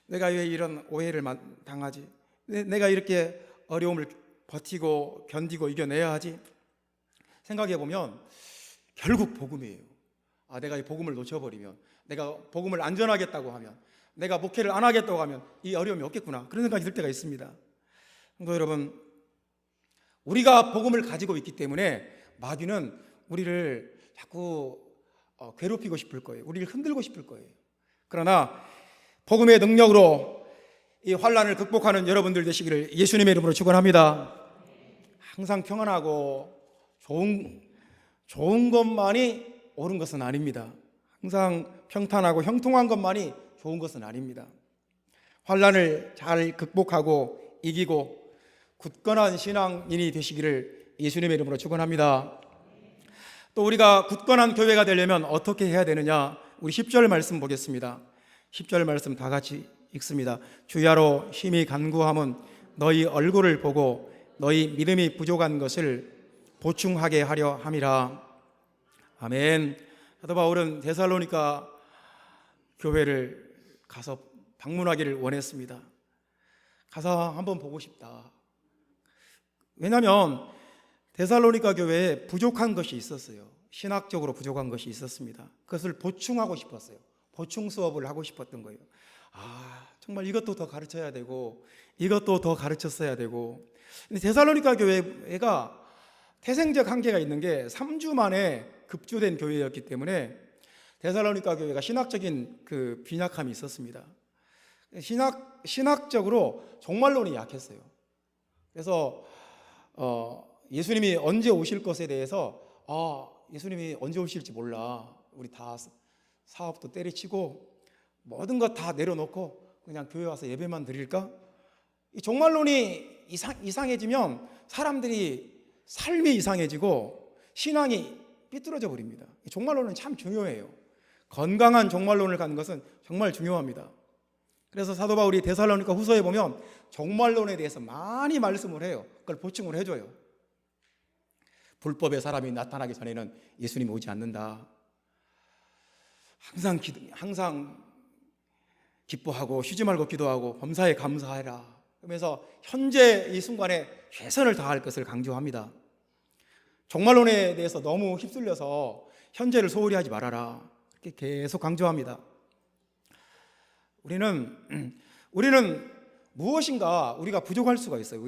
내가 왜 이런 오해를 당하지? 내가 이렇게 어려움을 버티고 견디고 이겨내야 하지? 생각해 보면 결국 복음이에요. 내가 이 복음을 놓쳐버리면, 내가 복음을 안 전하겠다고 하면, 내가 목회를 안 하겠다고 하면 이 어려움이 없겠구나, 그런 생각이 들 때가 있습니다. 성도 여러분, 우리가 복음을 가지고 있기 때문에 마귀는 우리를 자꾸 괴롭히고 싶을 거예요. 우리를 흔들고 싶을 거예요. 그러나 복음의 능력으로 이 환난을 극복하는 여러분들 되시기를 예수님의 이름으로 축원합니다. 항상 평안하고 좋은 것만이 옳은 것은 아닙니다. 항상 평탄하고 형통한 것만이 좋은 것은 아닙니다. 환난을 잘 극복하고 이기고 굳건한 신앙인이 되시기를 예수님의 이름으로 축원합니다. 또 우리가 굳건한 교회가 되려면 어떻게 해야 되느냐? 우리 10절 말씀 보겠습니다. 10절 말씀 다 같이 읽습니다. 주야로 힘이 간구함은 너희 얼굴을 보고 너희 믿음이 부족한 것을 보충하게 하려 함이라. 아멘. 사도 바울은 데살로니가 교회를 가서 방문하기를 원했습니다. 가서 한번 보고 싶다. 왜냐하면 데살로니가 교회에 부족한 것이 있었어요. 신학적으로 부족한 것이 있었습니다. 그것을 보충하고 싶었어요. 보충 수업을 하고 싶었던 거예요. 정말 이것도 더 가르쳐야 되고 이것도 더 가르쳤어야 되고. 근데 데살로니가 교회가 태생적 한계가 있는 게 3주 만에 급조된 교회였기 때문에 데살로니가 교회가 신학적인 그 빈약함이 있었습니다. 신학적으로 종말론이 약했어요. 그래서 예수님이 언제 오실 것에 대해서 예수님이 언제 오실지 몰라, 우리 다 사업도 때려치고 모든 것 다 내려놓고 그냥 교회 와서 예배만 드릴까? 이 종말론이 이상해지면 사람들이 삶이 이상해지고 신앙이 삐뚤어져 버립니다. 종말론은 참 중요해요. 건강한 종말론을 갖는 것은 정말 중요합니다. 그래서 사도 바울이 데살로니가 후서에 보면 종말론에 대해서 많이 말씀을 해요. 그걸 보충을 해줘요. 불법의 사람이 나타나기 전에는 예수님이 오지 않는다. 항상 기뻐하고 쉬지 말고 기도하고 범사에 감사해라. 그러면서 현재 이 순간에 최선을 다할 것을 강조합니다. 종말론에 대해서 너무 휩쓸려서 현재를 소홀히 하지 말아라. 이렇게 계속 강조합니다. 우리는 무엇인가 우리가 부족할 수가 있어요.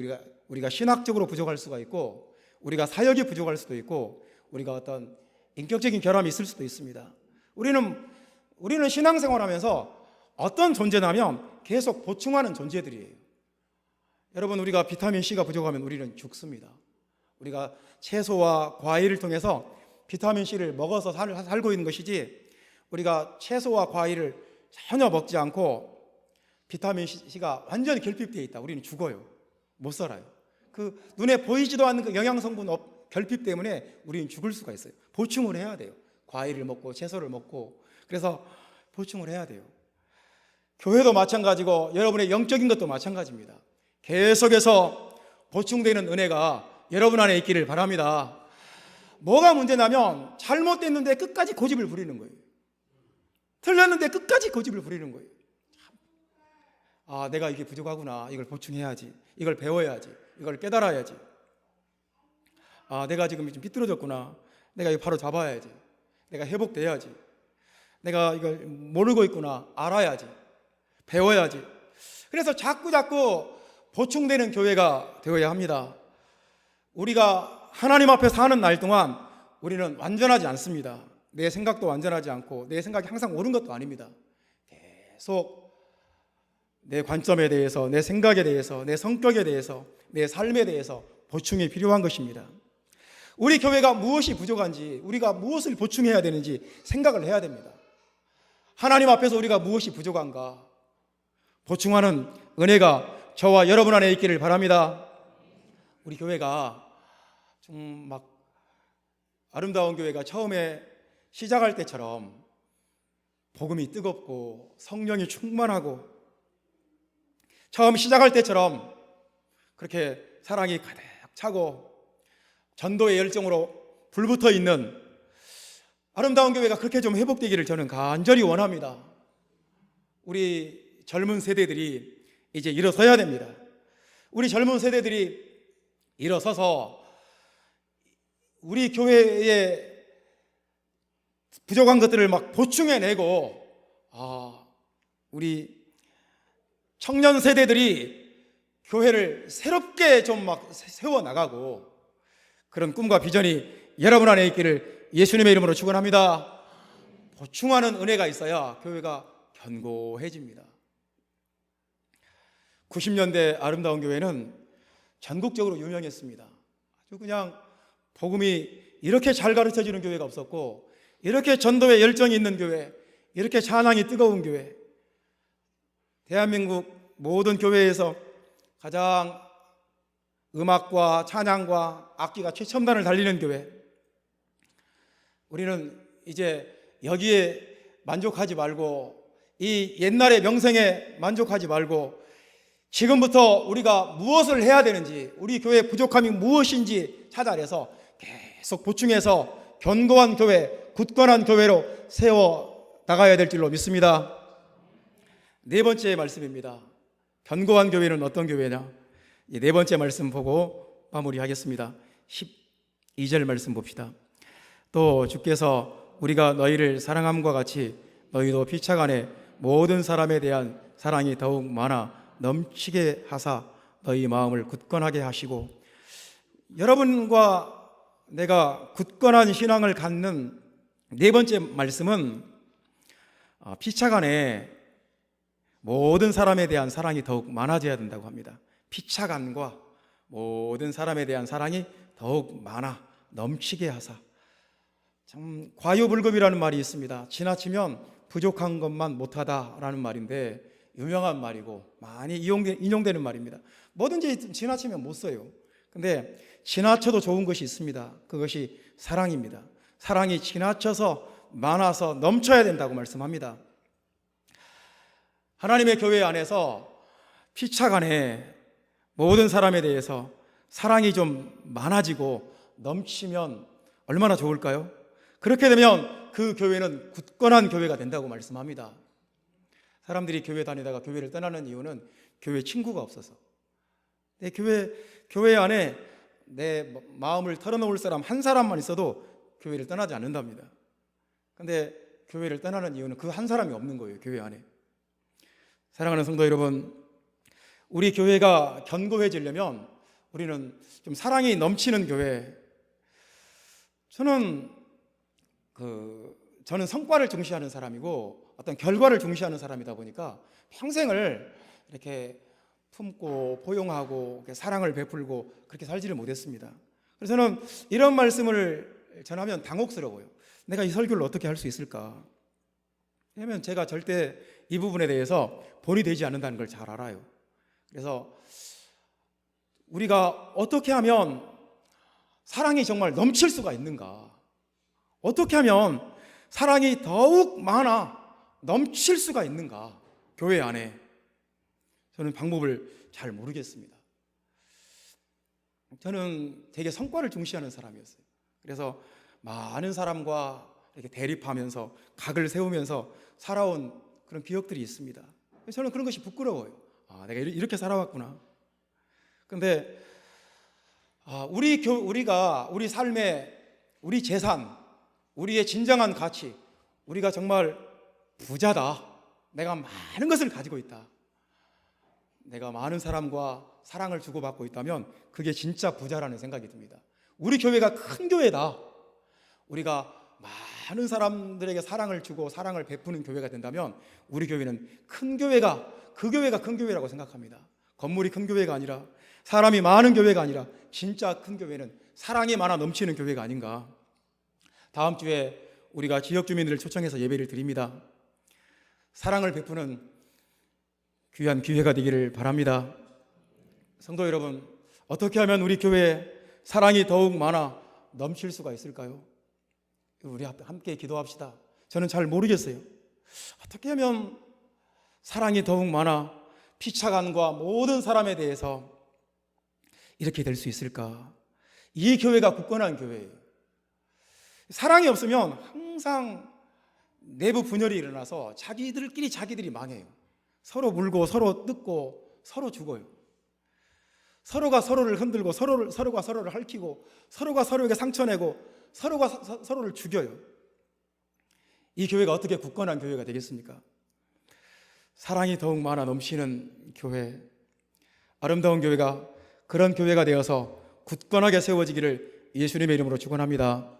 우리가 신학적으로 부족할 수가 있고, 우리가 사역이 부족할 수도 있고, 우리가 어떤 인격적인 결함이 있을 수도 있습니다. 우리는 신앙생활하면서 어떤 존재냐면 계속 보충하는 존재들이에요. 여러분, 우리가 비타민 C가 부족하면 우리는 죽습니다. 우리가 채소와 과일을 통해서 비타민 C를 먹어서 살고 있는 것이지, 우리가 채소와 과일을 전혀 먹지 않고 비타민 C가 완전히 결핍되어 있다, 우리는 죽어요. 못 살아요. 그 눈에 보이지도 않는 그 영양성분 결핍 때문에 우리는 죽을 수가 있어요. 보충을 해야 돼요. 과일을 먹고 채소를 먹고. 그래서 보충을 해야 돼요. 교회도 마찬가지고 여러분의 영적인 것도 마찬가지입니다. 계속해서 보충되는 은혜가 여러분 안에 있기를 바랍니다. 뭐가 문제냐면 잘못됐는데 끝까지 고집을 부리는 거예요. 틀렸는데 끝까지 고집을 부리는 거예요. 아, 내가 이게 부족하구나. 이걸 보충해야지. 이걸 배워야지. 이걸 깨달아야지. 아, 내가 지금 좀 비뚤어졌구나. 내가 이거 바로 잡아야지. 내가 회복돼야지. 내가 이걸 모르고 있구나. 알아야지. 배워야지. 그래서 자꾸 보충되는 교회가 되어야 합니다. 우리가 하나님 앞에 사는 날 동안 우리는 완전하지 않습니다. 내 생각도 완전하지 않고 내 생각이 항상 옳은 것도 아닙니다. 계속 내 관점에 대해서, 내 생각에 대해서, 내 성격에 대해서, 내 삶에 대해서 보충이 필요한 것입니다. 우리 교회가 무엇이 부족한지, 우리가 무엇을 보충해야 되는지 생각을 해야 됩니다. 하나님 앞에서 우리가 무엇이 부족한가 보충하는 은혜가 저와 여러분 안에 있기를 바랍니다. 우리 교회가 좀 막 아름다운 교회가 처음에 시작할 때처럼 복음이 뜨겁고 성령이 충만하고 처음 시작할 때처럼 그렇게 사랑이 가득 차고 전도의 열정으로 불붙어 있는 아름다운 교회가 그렇게 좀 회복되기를 저는 간절히 원합니다. 우리 젊은 세대들이 이제 일어서야 됩니다. 우리 젊은 세대들이 일어서서 우리 교회의 부족한 것들을 막 보충해내고, 우리 청년 세대들이 교회를 새롭게 좀 막 세워나가고, 그런 꿈과 비전이 여러분 안에 있기를 예수님의 이름으로 축원합니다. 보충하는 은혜가 있어야 교회가 견고해집니다. 90년대 아름다운 교회는 전국적으로 유명했습니다. 아주 그냥 복음이 이렇게 잘 가르쳐지는 교회가 없었고, 이렇게 전도에 열정이 있는 교회, 이렇게 찬양이 뜨거운 교회, 대한민국 모든 교회에서 가장 음악과 찬양과 악기가 최첨단을 달리는 교회. 우리는 이제 여기에 만족하지 말고, 이 옛날의 명성에 만족하지 말고, 지금부터 우리가 무엇을 해야 되는지, 우리 교회의 부족함이 무엇인지 찾아내서 계속 보충해서 견고한 교회, 굳건한 교회로 세워 나가야 될 줄로 믿습니다. 네 번째 말씀입니다. 견고한 교회는 어떤 교회냐? 이 네 번째 말씀 보고 마무리하겠습니다. 12절 말씀 봅시다. 또 주께서 우리가 너희를 사랑함과 같이 너희도 피차간에 모든 사람에 대한 사랑이 더욱 많아 넘치게 하사 너희 마음을 굳건하게 하시고, 여러분과 내가 굳건한 신앙을 갖는 네 번째 말씀은 피차간에 모든 사람에 대한 사랑이 더욱 많아져야 된다고 합니다. 피차간과 모든 사람에 대한 사랑이 더욱 많아 넘치게 하사. 참 과유불급이라는 말이 있습니다. 지나치면 부족한 것만 못하다라는 말인데 유명한 말이고 많이 인용되는 말입니다. 뭐든지 지나치면 못 써요. 근데 지나쳐도 좋은 것이 있습니다. 그것이 사랑입니다. 사랑이 지나쳐서 많아서 넘쳐야 된다고 말씀합니다. 하나님의 교회 안에서 피차간에 모든 사람에 대해서 사랑이 좀 많아지고 넘치면 얼마나 좋을까요? 그렇게 되면 그 교회는 굳건한 교회가 된다고 말씀합니다. 사람들이 교회 다니다가 교회를 떠나는 이유는 교회 친구가 없어서. 내 교회 안에 내 마음을 털어놓을 사람 한 사람만 있어도 교회를 떠나지 않는답니다. 근데 교회를 떠나는 이유는 그 한 사람이 없는 거예요, 교회 안에. 사랑하는 성도 여러분, 우리 교회가 견고해지려면 우리는 좀 사랑이 넘치는 교회. 저는 성과를 중시하는 사람이고 어떤 결과를 중시하는 사람이다 보니까 평생을 이렇게 품고 포용하고 사랑을 베풀고 그렇게 살지를 못했습니다. 그래서 저는 이런 말씀을 전하면 당혹스러워요. 내가 이 설교를 어떻게 할 수 있을까? 왜냐하면 제가 절대 이 부분에 대해서 본이 되지 않는다는 걸 잘 알아요. 그래서 우리가 어떻게 하면 사랑이 정말 넘칠 수가 있는가? 어떻게 하면 사랑이 더욱 많아 넘칠 수가 있는가? 교회 안에. 저는 방법을 잘 모르겠습니다. 저는 되게 성과를 중시하는 사람이었어요. 그래서 많은 사람과 이렇게 대립하면서 각을 세우면서 살아온 그런 기억들이 있습니다. 저는 그런 것이 부끄러워요. 내가 이렇게 살아왔구나. 그런데 우리가 우리 삶의 우리 재산, 우리의 진정한 가치, 우리가 정말 부자다. 내가 많은 것을 가지고 있다. 내가 많은 사람과 사랑을 주고받고 있다면 그게 진짜 부자라는 생각이 듭니다. 우리 교회가 큰 교회다. 우리가 많은 사람들에게 사랑을 주고 사랑을 베푸는 교회가 된다면 우리 교회는 큰 교회가, 그 교회가 큰 교회라고 생각합니다. 건물이 큰 교회가 아니라, 사람이 많은 교회가 아니라 진짜 큰 교회는 사랑이 많아 넘치는 교회가 아닌가. 다음 주에 우리가 지역 주민들을 초청해서 예배를 드립니다. 사랑을 베푸는 귀한 기회가 되기를 바랍니다. 성도 여러분, 어떻게 하면 우리 교회에 사랑이 더욱 많아 넘칠 수가 있을까요? 우리 함께 기도합시다. 저는 잘 모르겠어요. 어떻게 하면 사랑이 더욱 많아 피차간과 모든 사람에 대해서 이렇게 될 수 있을까? 이 교회가 굳건한 교회예요. 사랑이 없으면 항상 내부 분열이 일어나서 자기들이 망해요. 서로 물고 서로 뜯고 서로 죽어요. 서로가 서로를 흔들고 서로가 서로를 핥히고 서로가 서로에게 상처내고 서로가 서로를 죽여요. 이 교회가 어떻게 굳건한 교회가 되겠습니까? 사랑이 더욱 많아 넘치는 교회, 아름다운 교회가 그런 교회가 되어서 굳건하게 세워지기를 예수님의 이름으로 축원합니다.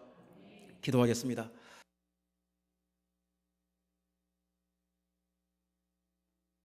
기도하겠습니다.